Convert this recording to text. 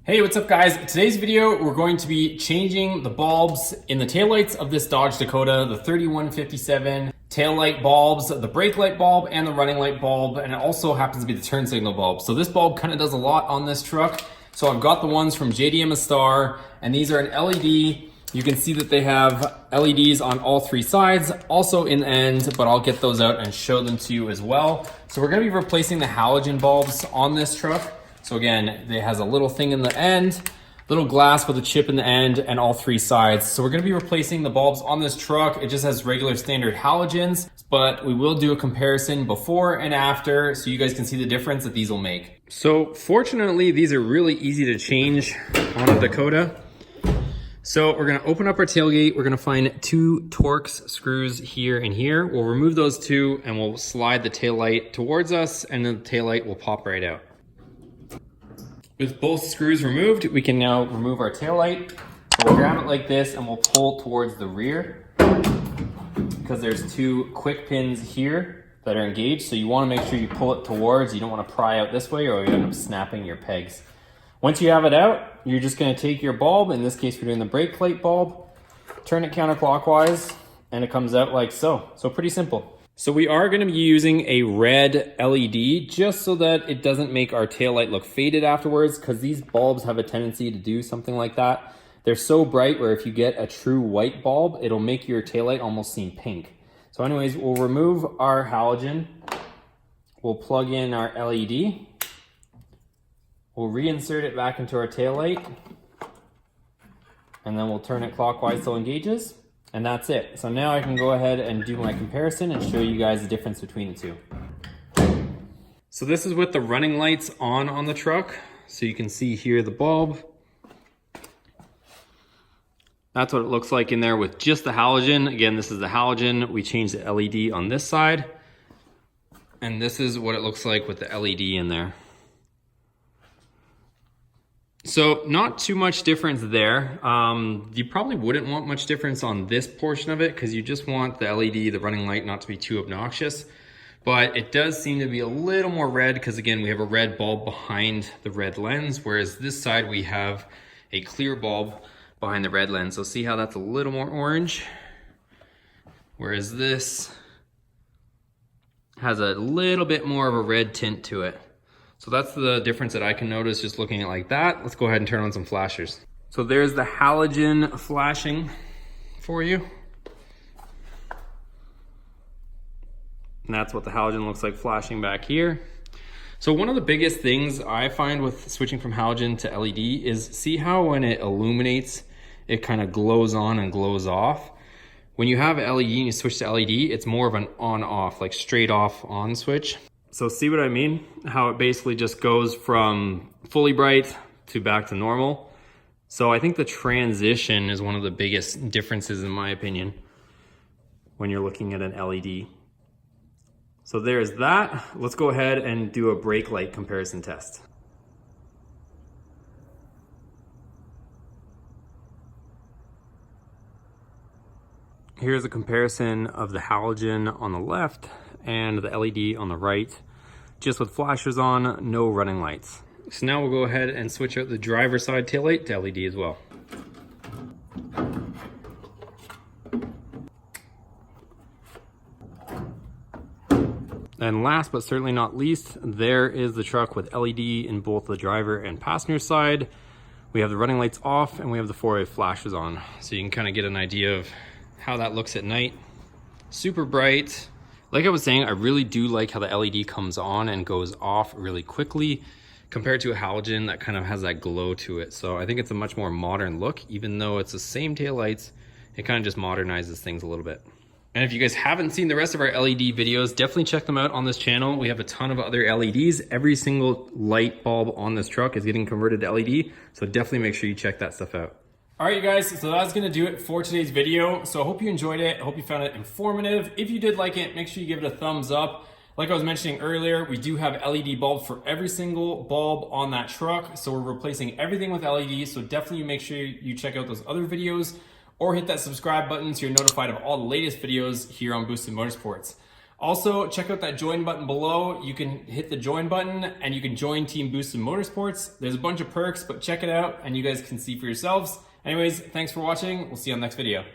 Hey, what's up guys? Today's video, we're going to be changing the bulbs in the taillights of this Dodge Dakota, the 3157 taillight bulbs, the brake light bulb and the running light bulb, and it also happens to be the turn signal bulb. So this bulb kind of does a lot on this truck. So I've got the ones from JDMastar, and these are an LED. You can see that they have LEDs on all three sides, also in the end, but I'll get those out and show them to you as well. So we're gonna be replacing the halogen bulbs on this truck. So again, it has a little thing in the end, little glass with a chip in the end, and all three sides. So we're gonna be replacing the bulbs on this truck. It just has regular standard halogens, but we will do a comparison before and after so you guys can see the difference that these will make. So fortunately, these are really easy to change on a Dakota. So we're gonna open up our tailgate. We're gonna find two Torx screws here and here. We'll remove those two and we'll slide the taillight towards us, and then the taillight will pop right out. With both screws removed, we can now remove our taillight. So we'll grab it like this and we'll pull towards the rear because there's two quick pins here that are engaged. So you want to make sure you pull it towards. You don't want to pry out this way or you end up snapping your pegs. Once you have it out, you're just going to take your bulb. In this case, we're doing the brake light bulb. Turn it counterclockwise and it comes out like so. So pretty simple. So we are going to be using a red LED just so that it doesn't make our taillight look faded afterwards, because these bulbs have a tendency to do something like that. They're so bright where if you get a true white bulb, it'll make your taillight almost seem pink. So anyways, we'll remove our halogen. We'll plug in our LED. We'll reinsert it back into our taillight. And then we'll turn it clockwise till it engages. And that's it. So now I can go ahead and do my comparison and show you guys the difference between the two. So this is with the running lights on the truck. So you can see here the bulb. That's what it looks like in there with just the halogen. Again, this is the halogen. We changed the LED on this side. And this is what it looks like with the LED in there. So not too much difference there. You probably wouldn't want much difference on this portion of it because you just want the LED, the running light, not to be too obnoxious. But it does seem to be a little more red because again, we have a red bulb behind the red lens, whereas this side we have a clear bulb behind the red lens. So see how that's a little more orange? Whereas this has a little bit more of a red tint to it. So that's the difference that I can notice just looking at it like that. Let's go ahead and turn on some flashers. So there's the halogen flashing for you. And that's what the halogen looks like flashing back here. So one of the biggest things I find with switching from halogen to LED is see how when it illuminates, it kind of glows on and glows off. When you have LED and you switch to LED, it's more of an on-off, like straight off on switch. So see what I mean? How it basically just goes from fully bright to back to normal. So I think the transition is one of the biggest differences in my opinion when you're looking at an LED. So there's that. Let's go ahead and do a brake light comparison test. Here's a comparison of the halogen on the left and the LED on the right, just with flashers on, no running lights. So now we'll go ahead and switch out the driver's side taillight to LED as well. And last but certainly not least, there is the truck with LED in both the driver and passenger side. We have the running lights off and we have the four-way flashers on. So you can kind of get an idea of how that looks at night. Super bright. Like I was saying, I really do like how the LED comes on and goes off really quickly compared to a halogen that kind of has that glow to it. So I think it's a much more modern look, even though it's the same taillights, it kind of just modernizes things a little bit. And if you guys haven't seen the rest of our LED videos, definitely check them out on this channel. We have a ton of other LEDs. Every single light bulb on this truck is getting converted to LED. So definitely make sure you check that stuff out. All right, you guys, so that's gonna do it for today's video. So I hope you enjoyed it. I hope you found it informative. If you did like it, make sure you give it a thumbs up. Like I was mentioning earlier, we do have LED bulbs for every single bulb on that truck. So we're replacing everything with LEDs. So definitely make sure you check out those other videos or hit that subscribe button so you're notified of all the latest videos here on Boosted Motorsports. Also, check out that join button below. You can hit the join button and you can join Team Boosted Motorsports. There's a bunch of perks, but check it out and you guys can see for yourselves. Anyways, thanks for watching. We'll see you on the next video.